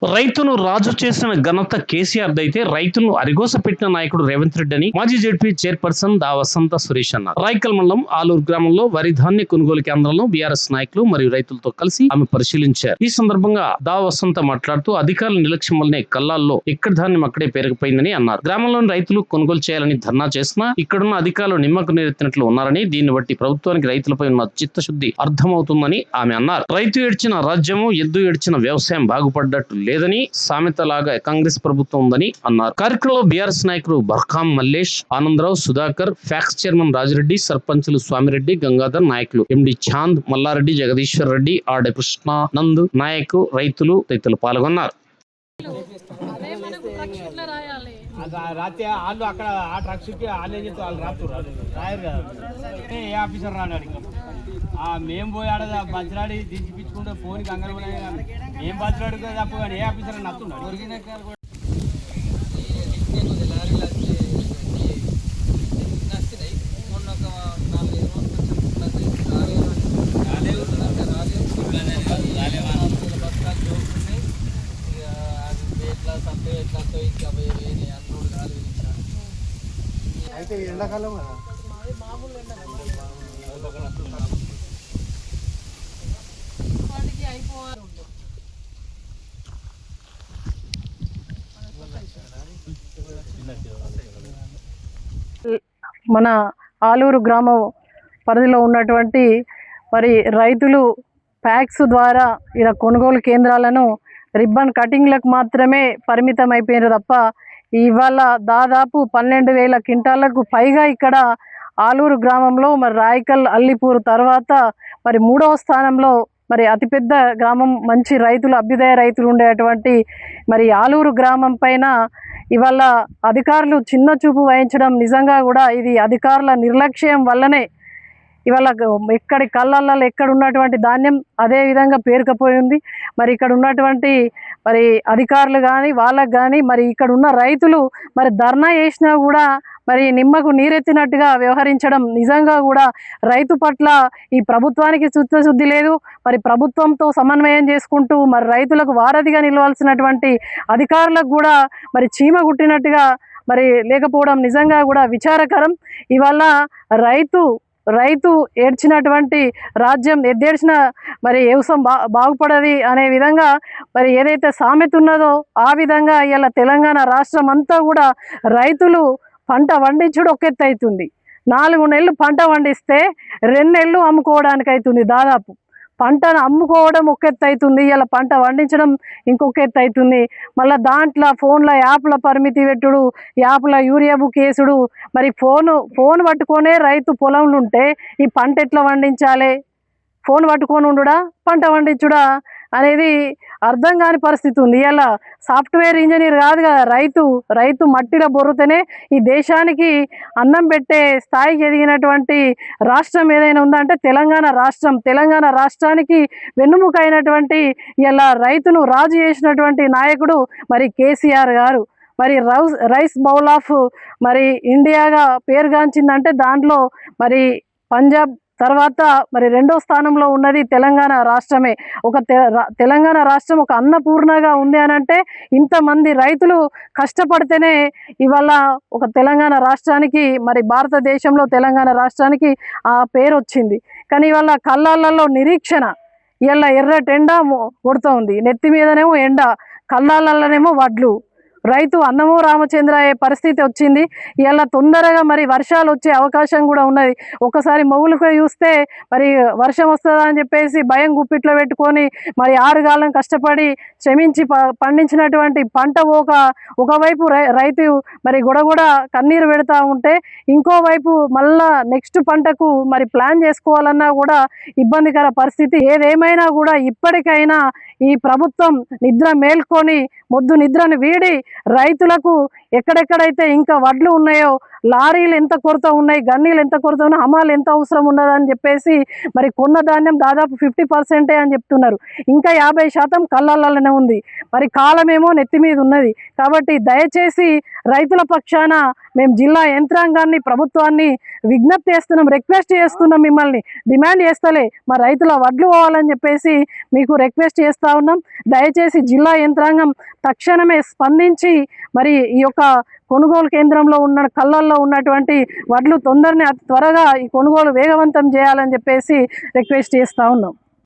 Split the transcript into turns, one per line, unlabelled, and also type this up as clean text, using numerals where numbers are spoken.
రైతును రాజు చేసిన ఘనత కేసీఆర్ దైతే రైతులను అరిగోస పెట్టిన నాయకుడు రేవంత్ రెడ్డి అని మాజీ జెడ్పీ చైర్పర్సన్ దా వసంత సురేష్ అన్నారు. రాయకల్ మండలం ఆలూరు గ్రామంలో వరి ధాన్య కొనుగోలు కేంద్రంలో బీఆర్ఎస్ నాయకులు మరియు రైతులతో కలిసి ఆమె పరిశీలించారు. ఈ సందర్భంగా దా వసంత మాట్లాడుతూ అధికారుల నిర్లక్ష్యం వల్లనే కల్లాల్లో ఎక్కడ ధాన్యం అక్కడే పెరిగిపోయిందని అన్నారు. గ్రామంలోని రైతులు కొనుగోలు చేయాలని ధర్నా చేసినా ఇక్కడున్న అధికారులు నిమ్మకు నీరెత్తినట్లు ఉన్నారని, దీన్ని బట్టి ప్రభుత్వానికి రైతులపై ఉన్న చిత్తశుద్ధి అర్థమవుతుందని ఆమె అన్నారు. రైతు ఏడ్చిన రాజ్యము, ఎద్దు ఏడ్చిన వ్యవసాయం బాగుపడ్డట్టు లేదని, సామెతలాగా కాంగ్రెస్ ప్రభుత్వం ఉందని అన్నారు. కార్యక్రమంలో బీఆర్ఎస్ నాయకులు బర్ఖాం మల్లేష్, ఆనందరావు, సుధాకర్, ఫ్యాక్స్ చైర్మన్ రాజిరెడ్డి, సర్పంచులు స్వామిరెడ్డి, గంగాధర్, నాయకులు ఎండి చాంద్, మల్లారెడ్డి, జగదీశ్వర్ రెడ్డి, ఆడ కృష్ణ, నంద్ నాయక్, రైతులు తదితరులు పాల్గొన్నారు.
రాత్రి వాళ్ళు అక్కడ ఆ ట్రక్స్కి వాళ్ళు ఏం చెప్తే వాళ్ళు రాయరు కదా, ఏ ఆఫీసర్ రాడానికి మేము పోయి ఆడ బతిరాడి దించిపించుకుంటే ఫోన్ కంగారు మేము బతిరాడు తప్ప కానీ ఏ ఆఫీసర్ నచ్చున్నాడు. అయితే ఎండాకాలం కదా
మన ఆలూరు గ్రామం పరిధిలో ఉన్నటువంటి మరి రైతులు ప్యాక్స్ ద్వారా ఇలా కొనుగోలు కేంద్రాలను రిబ్బన్ కటింగ్లకు మాత్రమే పరిమితం అయిపోయారు తప్ప ఇవాళ దాదాపు 12,000 క్వింటాలకు పైగా ఇక్కడ ఆలూరు గ్రామంలో మరి రాయకల్, అల్లిపూర్ తర్వాత మరి 3వ స్థానంలో మరి అతిపెద్ద గ్రామం, మంచి రైతులు, అభ్యుదయ రైతులు ఉండేటువంటి మరి ఆలూరు గ్రామం పైన ఇవాళ అధికారులు చిన్న చూపు వహించడం నిజంగా కూడా ఇది అధికారుల నిర్లక్ష్యం వల్లనే ఇవాళ ఎక్కడి కళ్ళల్లో ఎక్కడ ఉన్నటువంటి ధాన్యం అదే విధంగా పేరుకపోయింది. మరి ఇక్కడ ఉన్నటువంటి మరి అధికారులు కానీ వాళ్ళకు కానీ మరి ఇక్కడ ఉన్న రైతులు మరి ధర్నా చేసినా కూడా మరి నిమ్మకు నీరెత్తినట్టుగా వ్యవహరించడం నిజంగా కూడా రైతు పట్ల ఈ ప్రభుత్వానికి చిత్తశుద్ధి లేదు. మరి ప్రభుత్వంతో సమన్వయం చేసుకుంటూ మరి రైతులకు వారధిగా నిలవాల్సినటువంటి అధికారులకు కూడా మరి చీమ కుట్టినట్టుగా మరి లేకపోవడం నిజంగా కూడా విచారకరం. ఇవాళ రైతు ఏడ్చినటువంటి రాజ్యం ఎద్దేడ్చిన మరి వ్యవసాయం బాగుపడది అనే విధంగా మరి ఏదైతే సామెత ఉన్నదో ఆ విధంగా ఇలా తెలంగాణ రాష్ట్రం అంతా కూడా రైతులు పంట పండించుడు ఒక ఎత్తు అవుతుంది. 4 నెలలు పంట పండిస్తే 2 నెలలు అమ్ముకోవడానికి అవుతుంది. దాదాపు పంటను అమ్ముకోవడం ఒక ఎత్తు అవుతుంది, ఇలా పంట పండించడం ఇంకొక ఎత్తు అవుతుంది. మళ్ళీ దాంట్లో ఫోన్ల యాప్ల పరిమితి పెట్టుడు, యాప్ల యూరియా బుక్ చేసుడు, మరి ఫోన్ పట్టుకొనే రైతు పొలంలో ఉంటే ఈ పంట ఎట్లా పండించాలి? ఫోన్ పట్టుకొని ఉండుడా, పంట పండించుడా అనేది అర్థం కాని పరిస్థితి ఉంది. ఇలా సాఫ్ట్వేర్ ఇంజనీర్ కాదు కదా రైతు మట్టిలో బొర్రుతేనే ఈ దేశానికి అన్నం పెట్టే స్థాయికి ఎదిగినటువంటి రాష్ట్రం ఏదైనా ఉందంటే తెలంగాణ రాష్ట్రం. తెలంగాణ రాష్ట్రానికి వెన్నుముక అయినటువంటి ఇలా రైతును రాజు చేసినటువంటి నాయకుడు మరి కేసీఆర్ గారు. మరి రైస్ బౌల్ ఆఫ్ మరి ఇండియాగా పేరుగాంచిందంటే దాంట్లో మరి పంజాబ్ తర్వాత మరి 2వ స్థానంలో ఉన్నది తెలంగాణ రాష్ట్రమే. తెలంగాణ రాష్ట్రం ఒక అన్నపూర్ణగా ఉంది అని అంటే ఇంతమంది రైతులు కష్టపడితేనే ఇవాళ ఒక తెలంగాణ రాష్ట్రానికి మరి భారతదేశంలో తెలంగాణ రాష్ట్రానికి ఆ పేరు వచ్చింది. కానీ ఇవాళ కళ్ళాలలో నిరీక్షణ, ఇలా ఎర్రటి ఎండ కొడుతూ ఉంది, నెత్తి మీదనేమో ఎండ, కళ్ళాలలోనేమో వడ్లు. రైతు అన్నమో రామచంద్ర అయ్యే పరిస్థితి వచ్చింది. ఇలా తొందరగా మరి వర్షాలు వచ్చే అవకాశం కూడా ఉన్నది. ఒకసారి మొగులుకు చూస్తే మరి వర్షం వస్తుందా అని చెప్పేసి భయం గుప్పిట్లో పెట్టుకొని మరి 6 కాలం కష్టపడి శ్రమించి పండించినటువంటి పంట ఒకవైపు రైతు మరి గొడగొడ కన్నీరు పెడతా ఉంటే ఇంకోవైపు మళ్ళా నెక్స్ట్ పంటకు మరి ప్లాన్ చేసుకోవాలన్నా కూడా ఇబ్బందికర పరిస్థితి. ఏదేమైనా కూడా ఇప్పటికైనా ఈ ప్రభుత్వం నిద్ర మేల్కొని మొద్దు నిద్రను వీడి రైతులకు ఎక్కడెక్కడైతే ఇంకా వడ్లు ఉన్నాయో లారీలు ఎంత కొరత ఉన్నాయి, గన్నీలు ఎంత కొరత ఉన్నాయి, హమాలు ఎంత అవసరం ఉన్నదని చెప్పేసి మరి కొన్న ధాన్యం దాదాపు 50% అని చెప్తున్నారు. ఇంకా 50% కళ్ళల్లోనే ఉంది. మరి కాలమేమో నెత్తి మీద ఉన్నది. కాబట్టి దయచేసి రైతుల పక్షాన మేము జిల్లా యంత్రాంగాన్ని, ప్రభుత్వాన్ని విజ్ఞప్తి చేస్తున్నాం, రిక్వెస్ట్ చేస్తున్నాం, మిమ్మల్ని డిమాండ్ చేస్తలే మా రైతుల వడ్లు పోవాలని చెప్పేసి మీకు రిక్వెస్ట్ చేస్తూ ఉన్నాం. దయచేసి జిల్లా యంత్రాంగం తక్షణమే స్పందించి మరి ఈ యొక్క కొనుగోలు కేంద్రంలో ఉన్న కళ్ళల్లో ఉన్నటువంటి వడ్లు తొందరనే అతి త్వరగా ఈ కొనుగోలు వేగవంతం చేయాలని చెప్పేసి రిక్వెస్ట్ చేస్తూ ఉన్నాం.